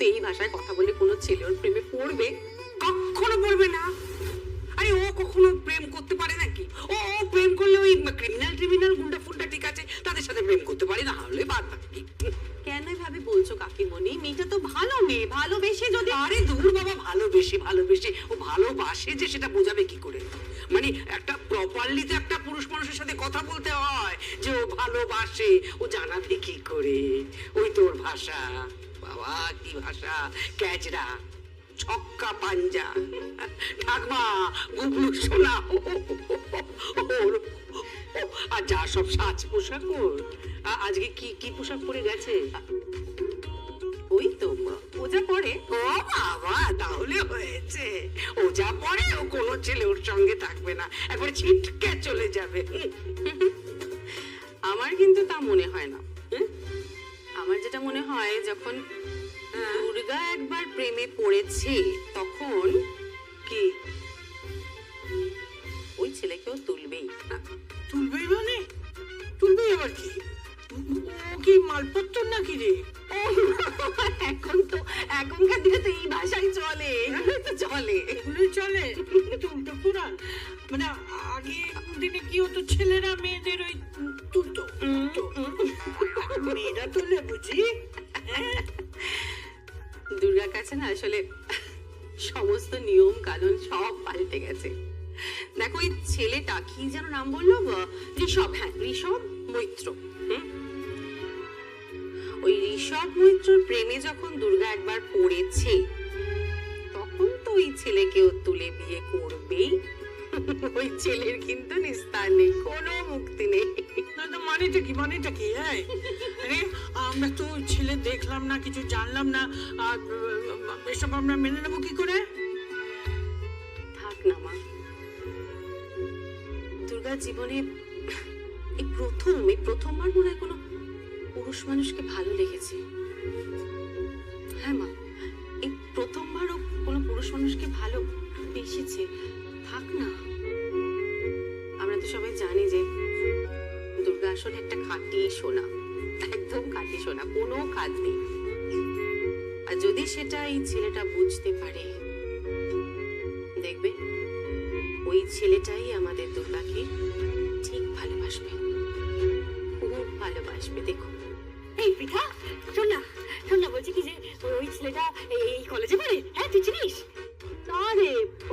এই ভাষায় কথা বলে কোনো ছেলে ওর প্রেমে পড়বে? কখনো পড়বে না। আরে ও কখনো প্রেম করতে পারে নাকি? ও ও প্রেম করলে ওই ক্রিমিনাল গুন্ডা ফুন্ডা ঠিক আছে তাদের সাথে প্রেম করতে পারে, না হলে বাদ বাকি। কেন এভাবে বলছো কাকিমণি? মেয়েটা তো ভালো মেয়ে, ভালোবেসে যদি। আরে দূর বাবা, ভালোবেসে ও ভালোবাসে যে সেটা বোঝাবে কি করে? মানে একটা প্রপারলি তো একটা পুরুষ মানুষের সাথে কথা বলতে হয় যে ও ভালোবাসে, ও জানাবে কি করে? ওই তোর ভাষা, বাবা কি ভাষা, ক্যাচরা, ছক্কা পাঞ্জা, ঠাকমা, গুগলু সোনা, আর যা সব সাজ পোশাক ওর। আজকে কি কি পোশাক পরে গেছে? ওই তো ও যা করে। ও বাবা, তাহলে হয়েছে। ও যা পরে ও কোনো ছেলে ওর সঙ্গে থাকবে না, একবার ছিটকে চলে যাবে। আমার কিন্তু তা মনে হয় না। আমার যেটা মনে হয়, যখন দুর্গা একবার প্রেমে পড়েছে তখন কি ওই ছেলেকেও তুলবেই। তুলবেই মানে? তুলবেই আবার কি? ও কি মালপত্র নাকি রে? এখনকার দিনে তো এই ভাষাই চলে, এগুলোই তো চলে। এগুলোই চলে? তো উল্টো পুরাণ। মানে আগে দিনে কি হতো, ছেলেরা মেয়েদের ওই তুলতো। মেয়েরা তোলে বুঝি? দুর্গার কাছে না আসলে সমস্ত নিয়ম কানুন সব পাল্টে গেছে। দেখো ওই ছেলেটা কি যেন নাম বললো, ঋষভ। হ্যাঁ, ঋষভ মৈত্র। ওই ঋষভ মৈত্রর প্রেমে যখন দুর্গা একবার পড়েছে তখন তো ওই ছেলেকেও তুলে বিয়ে করবেই। ওই ছেলের কিন্তু নিস্তার নেই, কোনো মুক্তি নেই। না না, মানেটা কি? মানেটা কি? হ্যাঁ, আরে আমরা তো ছেলে দেখলাম না, কিছু জানলাম না, আর এসব আমরা মেনে নেবো কি করে? থাক না মা, দুর্গার জীবনে এই প্রথমবার মনে হয় কোনো পুরুষ মানুষকে ভালো লেগেছে। হ্যাঁ মা, এই প্রথমবারও কোনো পুরুষ মানুষকে ভালো বেসেছে। থাক না। আমরা তো সবাই জানি যে দুর্গা আসলে একটা খাঁটি সোনা, একদম খাঁটি সোনা, কোনো কাজ নেই। আর যদি সেটা এই ছেলেটা বুঝতে পারে, দেখবে ওই ছেলেটাই আমাদের দুর্গাকে ঠিক ভালোবাসবে, খুব ভালোবাসবে। দেখো। এই পৃথা, শোন না, বলছি কি যে ওই ছেলেটা এই কলেজে পড়ে। হ্যাঁ, তুই চিনিস? না রে, ও